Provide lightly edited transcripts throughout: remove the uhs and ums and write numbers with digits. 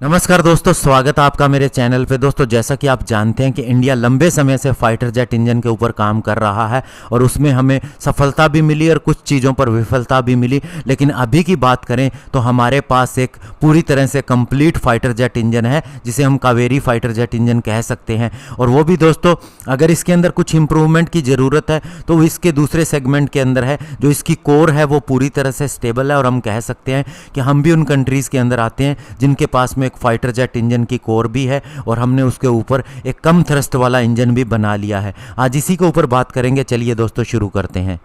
नमस्कार दोस्तों, स्वागत है आपका मेरे चैनल पे। दोस्तों, जैसा कि आप जानते हैं कि इंडिया लंबे समय से फाइटर जेट इंजन के ऊपर काम कर रहा है और उसमें हमें सफलता भी मिली और कुछ चीज़ों पर विफलता भी मिली। लेकिन अभी की बात करें तो हमारे पास एक पूरी तरह से कंप्लीट फाइटर जेट इंजन है, जिसे हम कावेरी फाइटर जेट इंजन कह सकते हैं। और वो भी दोस्तों, अगर इसके अंदर कुछ इंप्रूवमेंट की ज़रूरत है तो इसके दूसरे सेगमेंट के अंदर है। जो इसकी कोर है वो पूरी तरह से स्टेबल है और हम कह सकते हैं कि हम भी उन कंट्रीज़ के अंदर आते हैं जिनके पास में एक फाइटर जेट इंजन की कोर भी है और हमने उसके ऊपर एक कम थ्रस्ट वाला इंजन भी बना लिया है। आज इसी के ऊपर बात करेंगे। चलिए दोस्तों, शुरू करते हैं।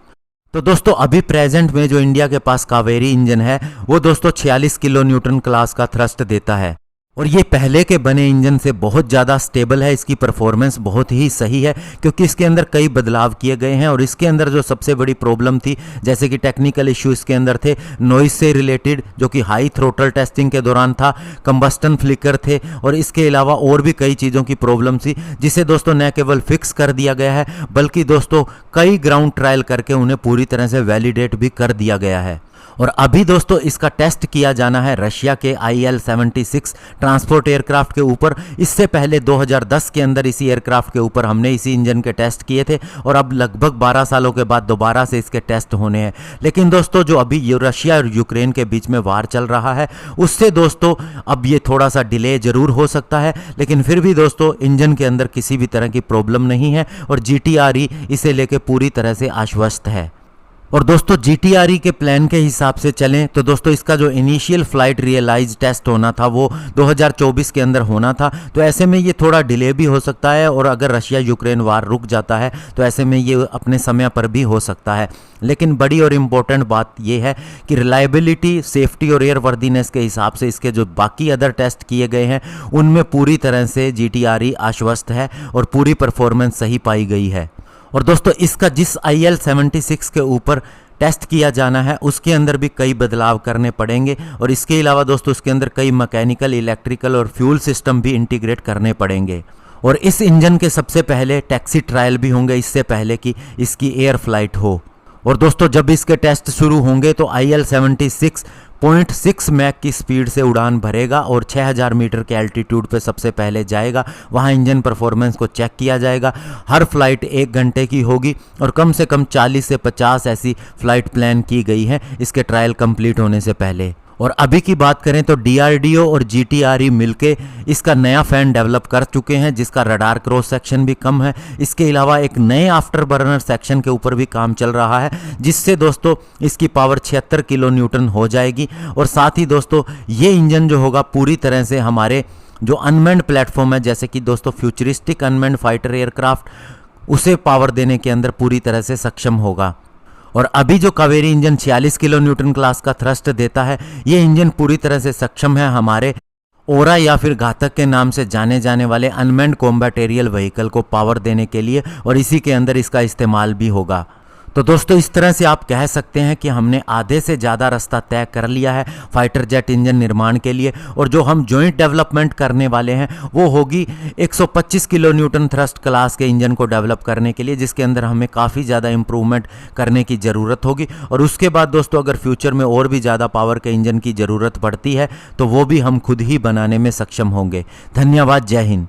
तो दोस्तों, अभी प्रेजेंट में जो इंडिया के पास कावेरी इंजन है वो दोस्तों 46 किलो न्यूटन क्लास का थ्रस्ट देता है और ये पहले के बने इंजन से बहुत ज़्यादा स्टेबल है। इसकी परफॉर्मेंस बहुत ही सही है क्योंकि इसके अंदर कई बदलाव किए गए हैं। और इसके अंदर जो सबसे बड़ी प्रॉब्लम थी, जैसे कि टेक्निकल इशू इसके अंदर थे नॉइस से रिलेटेड, जो कि हाई थ्रोटल टेस्टिंग के दौरान था, कंबस्टन फ्लिकर थे और इसके अलावा और भी कई चीज़ों की प्रॉब्लम थी, जिसे दोस्तों न केवल फिक्स कर दिया गया है बल्कि दोस्तों कई ग्राउंड ट्रायल करके उन्हें पूरी तरह से वैलिडेट भी कर दिया गया है। और अभी दोस्तों इसका टेस्ट किया जाना है रशिया के IL-76 ट्रांसपोर्ट एयरक्राफ्ट के ऊपर। इससे पहले 2010 के अंदर इसी एयरक्राफ्ट के ऊपर हमने इसी इंजन के टेस्ट किए थे और अब लगभग 12 सालों के बाद दोबारा से इसके टेस्ट होने हैं। लेकिन दोस्तों, जो अभी रशिया और यूक्रेन के बीच में वार चल रहा है, उससे दोस्तों अब ये थोड़ा सा डिले जरूर हो सकता है, लेकिन फिर भी दोस्तों इंजन के अंदर किसी भी तरह की प्रॉब्लम नहीं है और GTRE इसे लेके पूरी तरह से आश्वस्त है। और दोस्तों, GTRE के प्लान के हिसाब से चलें तो दोस्तों इसका जो इनिशियल फ्लाइट रियलाइज टेस्ट होना था वो 2024 के अंदर होना था। तो ऐसे में ये थोड़ा डिले भी हो सकता है और अगर रशिया यूक्रेन वार रुक जाता है तो ऐसे में ये अपने समय पर भी हो सकता है। लेकिन बड़ी और इम्पोर्टेंट बात ये है कि रिलायबिलिटी, सेफ्टी और एयर वर्दीनेस के हिसाब से इसके जो बाकी अदर टेस्ट किए गए हैं उनमें पूरी तरह से GTRE आश्वस्त है और पूरी परफॉर्मेंस सही पाई गई है। और दोस्तों, इसका जिस IL-76 के ऊपर टेस्ट किया जाना है उसके अंदर भी कई बदलाव करने पड़ेंगे और इसके अलावा दोस्तों उसके अंदर कई मैकेनिकल, इलेक्ट्रिकल और फ्यूल सिस्टम भी इंटीग्रेट करने पड़ेंगे। और इस इंजन के सबसे पहले टैक्सी ट्रायल भी होंगे इससे पहले कि इसकी एयर फ्लाइट हो। और दोस्तों, जब इसके टेस्ट शुरू होंगे तो IL-76 0.6 मैक की स्पीड से उड़ान भरेगा और 6000 मीटर के एल्टीट्यूड पे सबसे पहले जाएगा। वहाँ इंजन परफॉर्मेंस को चेक किया जाएगा। हर फ्लाइट 1 घंटे की होगी और कम से कम 40 से 50 ऐसी फ्लाइट प्लान की गई हैं इसके ट्रायल कंप्लीट होने से पहले। और अभी की बात करें तो DRDO और GTRE मिलके इसका नया फैन डेवलप कर चुके हैं जिसका रडार क्रॉस सेक्शन भी कम है। इसके अलावा एक नए आफ्टर बर्नर सेक्शन के ऊपर भी काम चल रहा है, जिससे दोस्तों इसकी पावर 76 किलो न्यूटन हो जाएगी। और साथ ही दोस्तों ये इंजन जो होगा पूरी तरह से हमारे जो अनमैन्ड प्लेटफॉर्म है, जैसे कि दोस्तों फ्यूचरिस्टिक अनमैन्ड फाइटर एयरक्राफ्ट, उसे पावर देने के अंदर पूरी तरह से सक्षम होगा। और अभी जो Kaveri engine 46 kilo Newton class का थ्रस्ट देता है, ये इंजन पूरी तरह से सक्षम है हमारे ओरा या फिर घातक के नाम से जाने जाने वाले अनमैन्ड कॉम्बैट एरियल व्हीकल को पावर देने के लिए, और इसी के अंदर इसका इस्तेमाल भी होगा। तो दोस्तों, इस तरह से आप कह सकते हैं कि हमने आधे से ज़्यादा रास्ता तय कर लिया है फाइटर जेट इंजन निर्माण के लिए। और जो हम जॉइंट डेवलपमेंट करने वाले हैं वो होगी 125 किलो न्यूटन थ्रस्ट क्लास के इंजन को डेवलप करने के लिए, जिसके अंदर हमें काफ़ी ज़्यादा इंप्रूवमेंट करने की ज़रूरत होगी। और उसके बाद दोस्तों अगर फ्यूचर में और भी ज़्यादा पावर के इंजन की ज़रूरत पड़ती है तो वो भी हम खुद ही बनाने में सक्षम होंगे। धन्यवाद। जय हिंद।